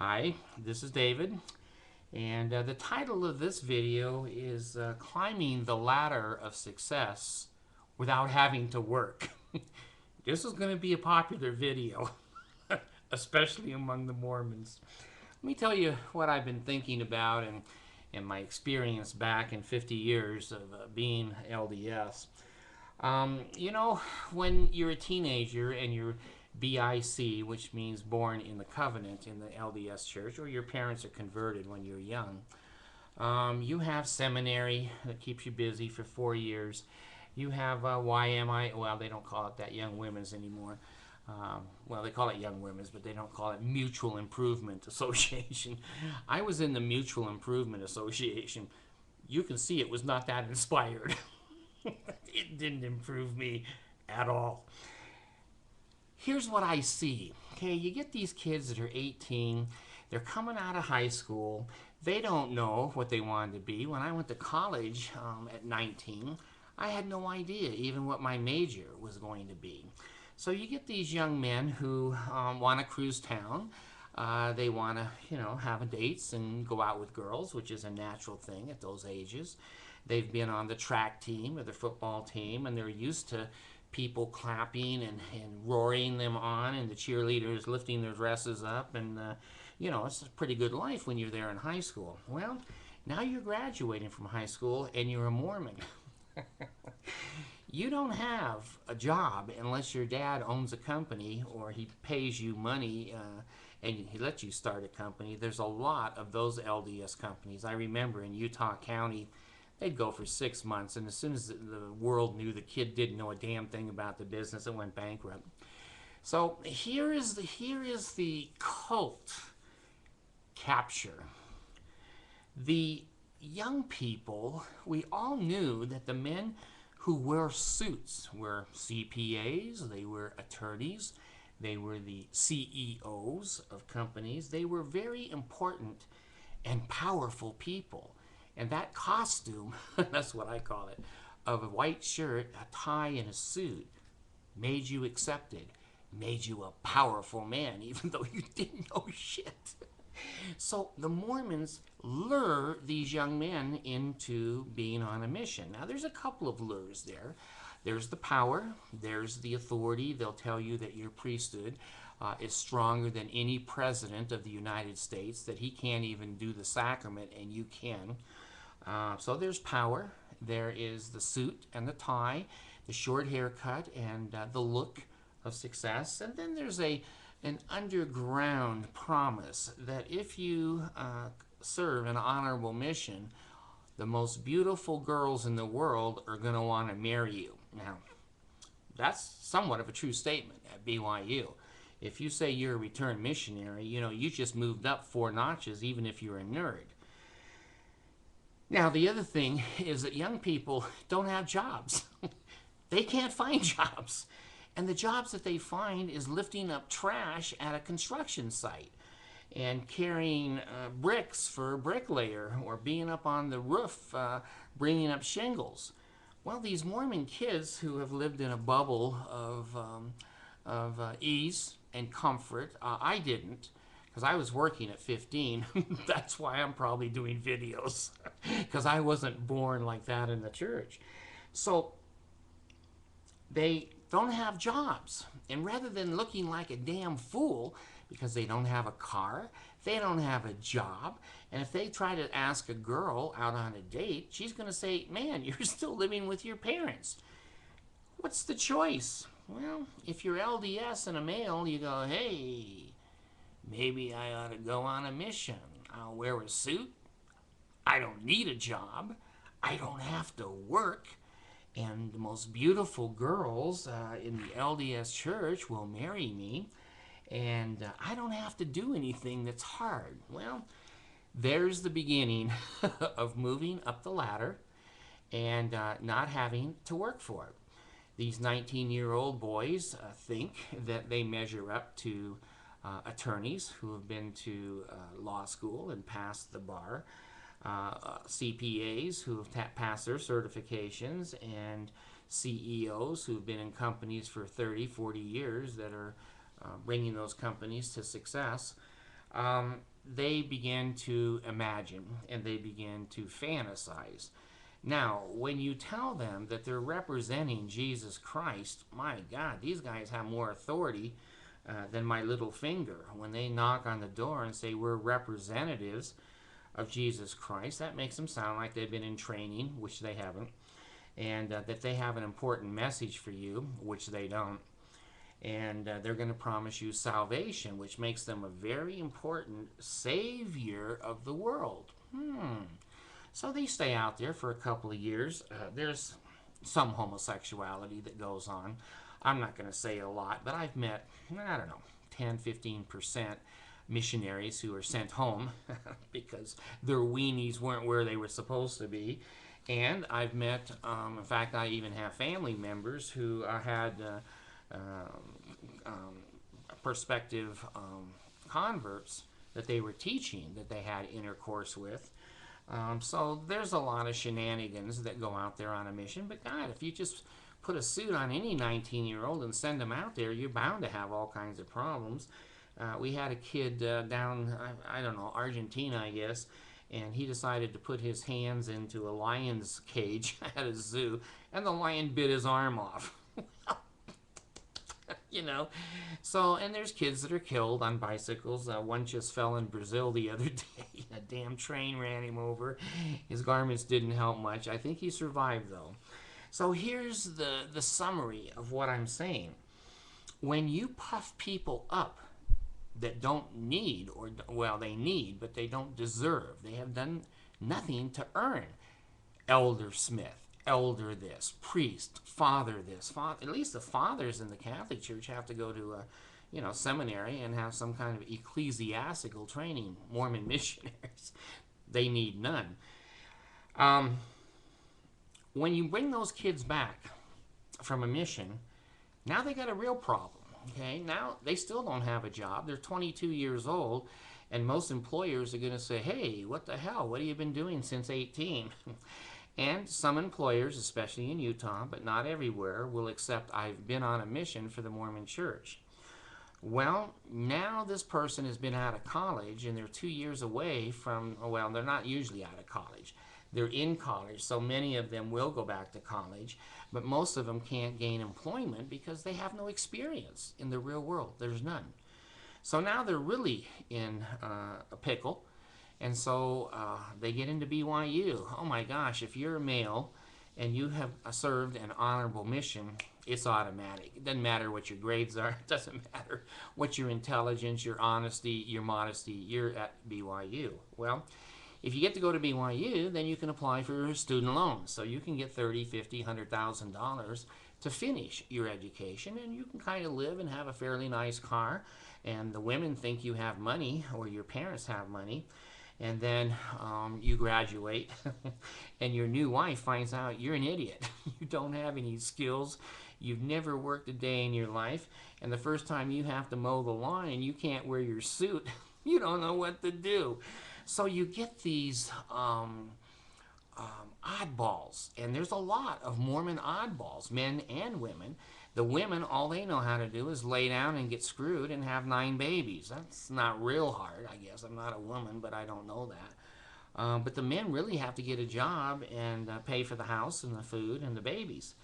Hi, this is David, and the title of this video is Climbing the Ladder of Success Without Having to Work. This is going to be a popular video, especially among the Mormons. Let me tell you what I've been thinking about and my experience back in 50 years of being LDS. When you're a teenager and you're BIC, which means born in the covenant in the LDS church, or your parents are converted when you're young, you have seminary that keeps you busy for 4 years. You have YMI, well, they don't call it that, Young Women's anymore. Well, they call it Young Women's, but they don't call it Mutual Improvement Association. I was in the Mutual Improvement Association. You can see it was not that inspired. It didn't improve me at all. Here's what I see. Okay, you get these kids that are 18, they're coming out of high school, they don't know what they wanted to be. When I went to college at 19, I had no idea even what my major was going to be. So you get these young men who want to cruise town. They want to, have dates and go out with girls, which is a natural thing at those ages. They've been on the track team or the football team, and they're used to people clapping and roaring them on, and the cheerleaders lifting their dresses up. And, it's a pretty good life when you're there in high school. Well, now you're graduating from high school, and you're a Mormon. You don't have a job unless your dad owns a company or he pays you money and he lets you start a company. There's a lot of those LDS companies. I remember in Utah County, they'd go for 6 months, and as soon as the world knew the kid didn't know a damn thing about the business, it went bankrupt. So here is the cult capture. The young people, we all knew that the men who wear suits were CPAs, they were attorneys, they were the CEOs of companies. They were very important and powerful people. And that costume, that's what I call it, of a white shirt, a tie, and a suit made you accepted, made you a powerful man, even though you didn't know shit. So the Mormons lure these young men into being on a mission. Now, there's a couple of lures there. There's the power, there's the authority. They'll tell you that your priesthood is stronger than any president of the United States, that he can't even do the sacrament and you can. So there's power. There is the suit and the tie, the short haircut, and the look of success. And then there's an underground promise that if you serve an honorable mission, the most beautiful girls in the world are going to want to marry you. Now, that's somewhat of a true statement at BYU. If you say you're a returned missionary, you just moved up 4 notches, even if you're a nerd. Now, the other thing is that young people don't have jobs. They can't find jobs. And the jobs that they find is lifting up trash at a construction site and carrying bricks for a bricklayer, or being up on the roof bringing up shingles. Well, these Mormon kids who have lived in a bubble of ease and comfort, I didn't, because I was working at 15. That's why I'm probably doing videos, because I wasn't born like that in the church. So they don't have jobs. And rather than looking like a damn fool because they don't have a car, they don't have a job, and if they try to ask a girl out on a date, she's going to say, man, you're still living with your parents. What's the choice? Well, if you're LDS and a male, you go, hey, maybe I ought to go on a mission. I'll wear a suit. I don't need a job. I don't have to work. And the most beautiful girls in the LDS church will marry me, and I don't have to do anything that's hard. Well, there's the beginning of moving up the ladder and not having to work for it. These 19-year-old boys think that they measure up to attorneys who have been to law school and passed the bar. CPAs who have passed their certifications, and CEOs who've been in companies for 30, 40 years that are bringing those companies to success. they begin to imagine and they begin to fantasize. Now, when you tell them that they're representing Jesus Christ, my God, these guys have more authority than my little finger. When they knock on the door and say, we're representatives of Jesus Christ, that makes them sound like they've been in training, which they haven't, and that they have an important message for you, which they don't. And they're going to promise you salvation, which makes them a very important savior of the world. So they stay out there for a couple of years. There's some homosexuality that goes on. I'm not going to say a lot, but I've met, I don't know, 10, 15% missionaries who are sent home because their weenies weren't where they were supposed to be. And I've met, in fact, I even have family members who had prospective converts that they were teaching, that they had intercourse with. So there's a lot of shenanigans that go out there on a mission. But God, if you just put a suit on any 19-year-old and send them out there, you're bound to have all kinds of problems. We had a kid down, I don't know, Argentina, I guess, and he decided to put his hands into a lion's cage at a zoo, and the lion bit his arm off. You know, so, and there's kids that are killed on bicycles. One just fell in Brazil the other day. A damn train ran him over. His garments didn't help much. I think he survived, though. So here's the summary of what I'm saying. When you puff people up that don't need, or, well, they need, but they don't deserve, they have done nothing to earn. Elder Smith, elder this, priest, father this, father. At least the fathers in the Catholic Church have to go to a seminary and have some kind of ecclesiastical training. Mormon missionaries, they need none. When you bring those kids back from a mission, now they got a real problem. Okay, now they still don't have a job. They're 22 years old, and most employers are going to say, hey, what the hell? What have you been doing since 18? And some employers, especially in Utah, but not everywhere, will accept I've been on a mission for the Mormon Church. Well, now this person has been out of college, and they're 2 years away from, well, they're not usually out of college. They're in college, so many of them will go back to college, but most of them can't gain employment because they have no experience in the real world. There's none. So now they're really in a pickle. And so they get into BYU. Oh my gosh, if you're a male and you have served an honorable mission, it's automatic. It doesn't matter what your grades are. It doesn't matter what your intelligence, your honesty, your modesty. You're at BYU. Well, if you get to go to BYU, then you can apply for student loans. So you can get $30,000, $50,000, $100,000 to finish your education, and you can kind of live and have a fairly nice car. And the women think you have money, or your parents have money. And then you graduate, and your new wife finds out you're an idiot. You don't have any skills. You've never worked a day in your life. And the first time you have to mow the lawn and you can't wear your suit, you don't know what to do. So you get these oddballs. And there's a lot of Mormon oddballs, men and women. The women, all they know how to do is lay down and get screwed and have 9 babies. That's not real hard, I guess. I'm not a woman, but I don't know that. But the men really have to get a job and pay for the house and the food and the babies.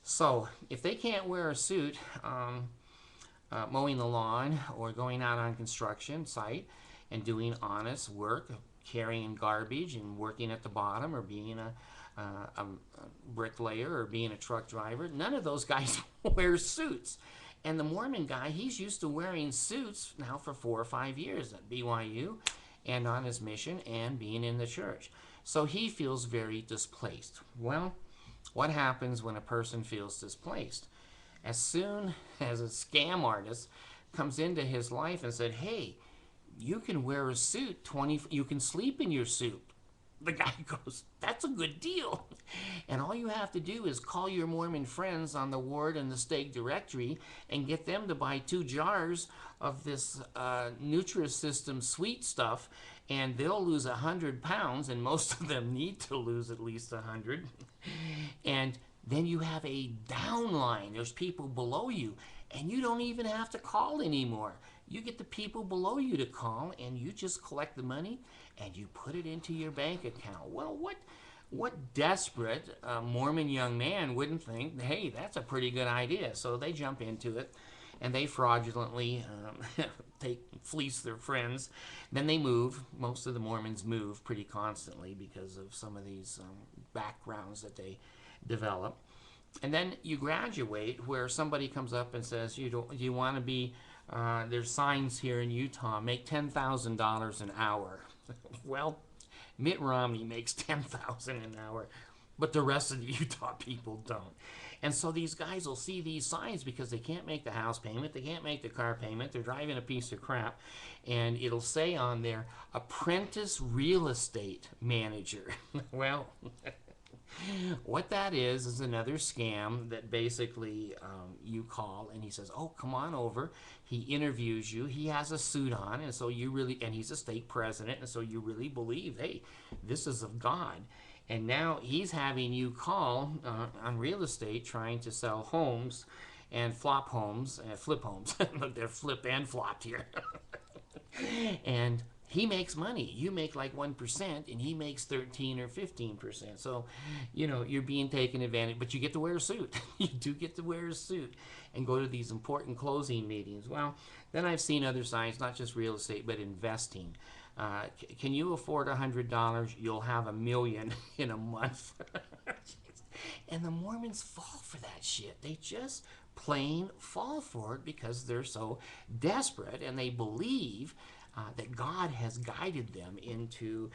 So if they can't wear a suit mowing the lawn or going out on construction site and doing honest work, carrying garbage and working at the bottom, or being a bricklayer or being a truck driver, none of those guys wear suits. And the Mormon guy, he's used to wearing suits now for 4 or 5 years at BYU and on his mission and being in the church. So he feels very displaced. Well, what happens when a person feels displaced? As soon as a scam artist comes into his life and said, hey, you can wear a suit, you can sleep in your suit. The guy goes, that's a good deal. And all you have to do is call your Mormon friends on the ward and the stake directory and get them to buy 2 jars of this Nutrisystem sweet stuff, and they'll lose 100 pounds, and most of them need to lose at least 100. And then you have a downline. There's people below you, and you don't even have to call anymore. You get the people below you to call, and you just collect the money and you put it into your bank account. Well, what desperate Mormon young man wouldn't think, hey, that's a pretty good idea? So they jump into it, and they fraudulently fleece their friends. Then they move. Most of the Mormons move pretty constantly because of some of these backgrounds that they develop. And then you graduate, where somebody comes up and says, you want to be, there's signs here in Utah, make $10,000 an hour. Well, Mitt Romney makes $10,000 an hour, but the rest of the Utah people don't. And so these guys will see these signs because they can't make the house payment, they can't make the car payment, they're driving a piece of crap, and it'll say on there, apprentice real estate manager. Well, what that is another scam that basically you call and he says, oh, come on over. He interviews you. He has a suit on, and so you really, and he's a state president, and so you really believe, hey, this is of God. And now he's having you call on real estate, trying to sell homes and flip homes. Look, they're flipped and flopped here. And he makes money. You make like 1%, and he makes 13 or 15%. So, you're being taken advantage, but you get to wear a suit. You do get to wear a suit and go to these important closing meetings. Well, then I've seen other signs, not just real estate, but investing. Can you afford $100? You'll have $1 million in a month. And the Mormons fall for that shit. They just plain fall for it because they're so desperate, and they believe that God has guided them into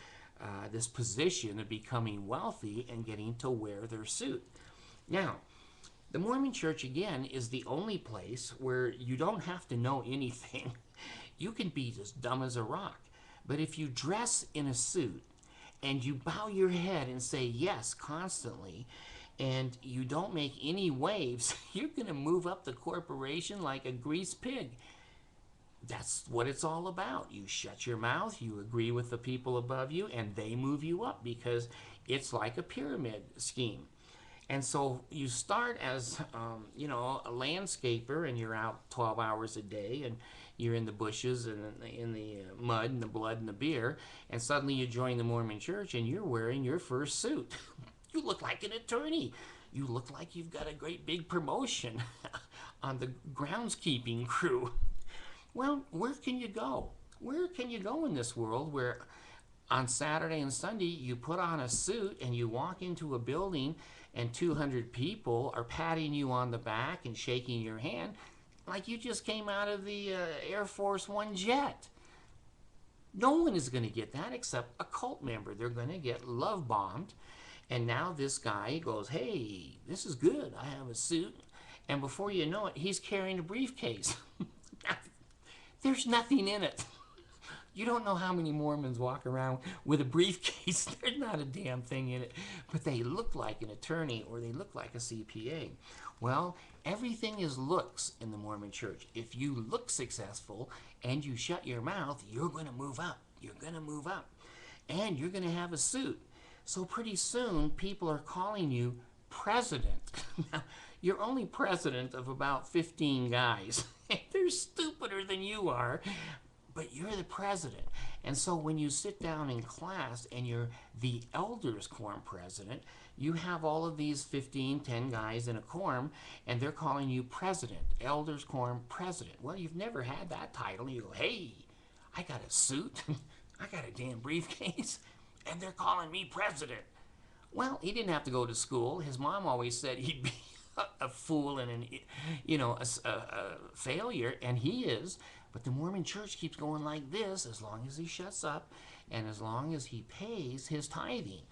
this position of becoming wealthy and getting to wear their suit. Now, the Mormon Church, again, is the only place where you don't have to know anything. You can be as dumb as a rock. But if you dress in a suit and you bow your head and say yes constantly, and you don't make any waves, you're going to move up the corporation like a greased pig. That's what it's all about. You shut your mouth, you agree with the people above you, and they move you up because it's like a pyramid scheme. And so you start as, a landscaper, and you're out 12 hours a day, and you're in the bushes and in the mud and the blood and the beer, and suddenly you join the Mormon Church, and you're wearing your first suit. You look like an attorney. You look like you've got a great big promotion on the groundskeeping crew. Well, where can you go? Where can you go in this world where on Saturday and Sunday you put on a suit and you walk into a building and 200 people are patting you on the back and shaking your hand like you just came out of the Air Force One jet? No one is going to get that except a cult member. They're going to get love bombed. And now this guy goes, hey, this is good. I have a suit. And before you know it, he's carrying a briefcase. There's nothing in it. You don't know how many Mormons walk around with a briefcase. There's not a damn thing in it. But they look like an attorney, or they look like a CPA. Well, everything is looks in the Mormon Church. If you look successful and you shut your mouth, you're going to move up. You're going to move up. And you're going to have a suit. So pretty soon, people are calling you president. Now, you're only president of about 15 guys. They're stupider than you are, but you're the president. And so when you sit down in class and you're the elders quorum president, you have all of these 10 guys in a quorum, and they're calling you president, elders quorum president. Well, you've never had that title. You go, hey, I got a suit. I got a damn briefcase, and they're calling me president. Well, he didn't have to go to school. His mom always said he'd be a fool and a failure, and he is. But the Mormon Church keeps going like this as long as he shuts up and as long as he pays his tithing.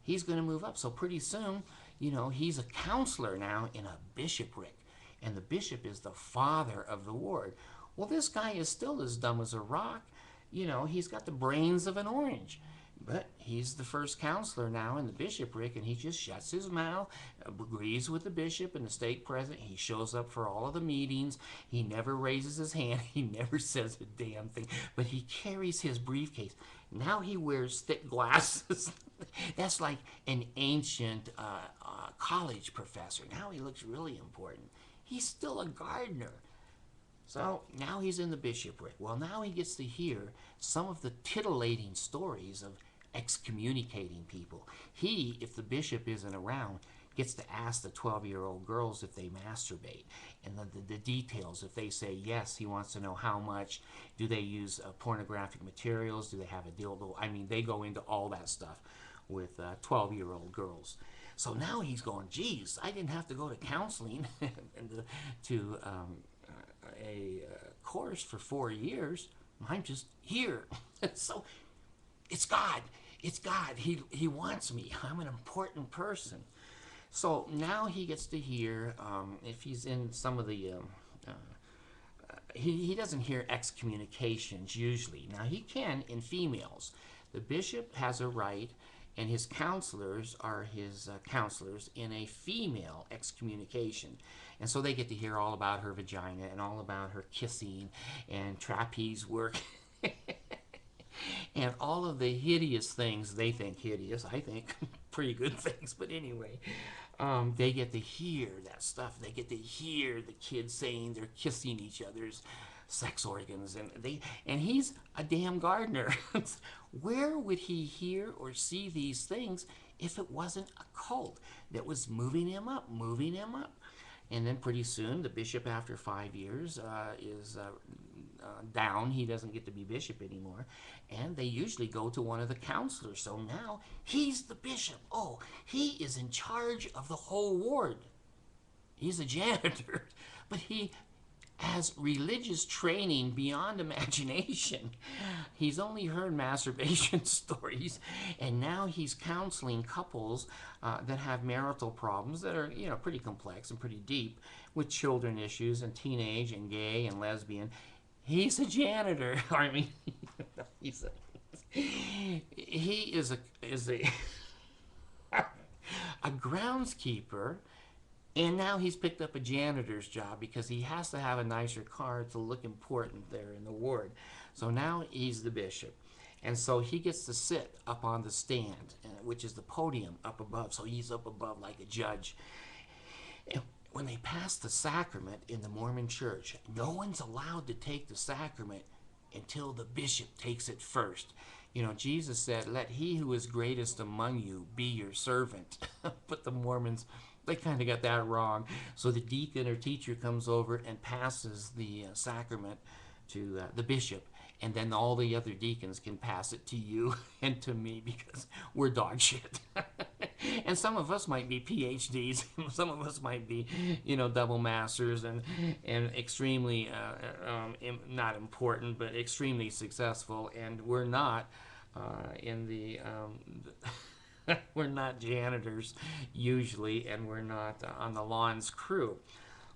He's going to move up. So pretty soon, he's a counselor now in a bishopric, and the bishop is the father of the ward. Well, this guy is still as dumb as a rock. He's got the brains of an orange. But he's the first counselor now in the bishopric, and he just shuts his mouth, agrees with the bishop and the stake president. He shows up for all of the meetings. He never raises his hand. He never says a damn thing. But he carries his briefcase. Now he wears thick glasses. That's like an ancient college professor. Now he looks really important. He's still a gardener. So now he's in the bishopric. Well, now he gets to hear some of the titillating stories of excommunicating people. He, if the bishop isn't around, gets to ask the 12-year-old girls if they masturbate, and the details. If they say yes, he wants to know how much. Do they use pornographic materials? Do they have a dildo? I mean, they go into all that stuff with 12-year-old girls. So now he's going, geez, I didn't have to go to counseling and to a course for 4 years. I'm just here. So it's God. It's God. He wants me. I'm an important person. So now he gets to hear, if he's in some of the, he doesn't hear excommunications usually. Now he can in females. The bishop has a right, and his counselors are his counselors in a female excommunication. And so they get to hear all about her vagina and all about her kissing and trapeze work. And all of the hideous things they think hideous, I think pretty good things, but anyway, they get to hear that stuff. They get to hear the kids saying they're kissing each other's sex organs, and he's a damn gardener. Where would he hear or see these things if it wasn't a cult that was moving him up, moving him up? And then pretty soon, the bishop, after 5 years, is down. He doesn't get to be bishop anymore. And they usually go to one of the counselors. So now he's the bishop. Oh, he is in charge of the whole ward. He's a janitor. But he has religious training beyond imagination. He's only heard masturbation stories, and now he's counseling couples that have marital problems that are, pretty complex and pretty deep, with children issues and teenage and gay and lesbian. He's a janitor. I mean, he is a a groundskeeper. And now he's picked up a janitor's job because he has to have a nicer car to look important there in the ward. So now he's the bishop. And so he gets to sit up on the stand, which is the podium up above. So he's up above like a judge. And when they pass the sacrament in the Mormon church, no one's allowed to take the sacrament until the bishop takes it first. Jesus said, let he who is greatest among you be your servant. But the Mormons, they kind of got that wrong. So the deacon or teacher comes over and passes the sacrament to the bishop, and then all the other deacons can pass it to you and to me because we're dog shit. And some of us might be PhDs, some of us might be, double masters and extremely not important, but extremely successful, and we're not in the we're not janitors usually, and we're not on the lawns crew.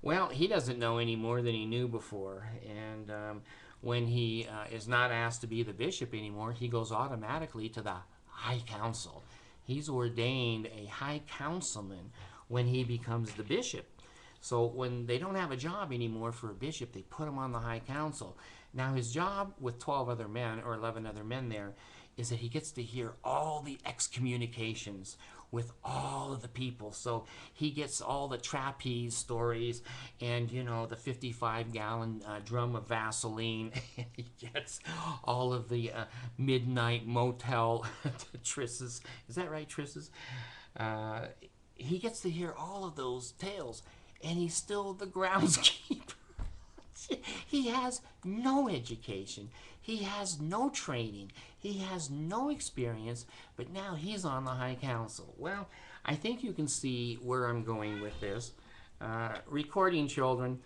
Well, he doesn't know any more than he knew before, and when he is not asked to be the bishop anymore, he goes automatically to the high council. He's ordained a high councilman when he becomes the bishop. So when they don't have a job anymore for a bishop, they put him on the high council. Now his job with 12 other men or 11 other men there is that he gets to hear all the excommunications with all of the people. So he gets all the trapeze stories and, the 55-gallon drum of Vaseline. He gets all of the midnight motel trisses. Is that right, trisses? He gets to hear all of those tales, and he's still the groundskeeper. He has no education. He has no training. He has no experience, but now he's on the high council. Well, I think you can see where I'm going with this. Recording children,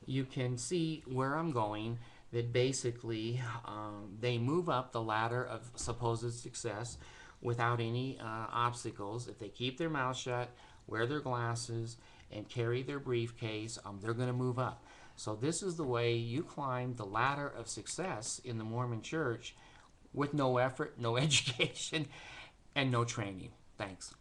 you can see where I'm going, that basically they move up the ladder of supposed success without any obstacles. If they keep their mouth shut, wear their glasses, and carry their briefcase, they're going to move up. So this is the way you climb the ladder of success in the Mormon church with no effort, no education, and no training. Thanks.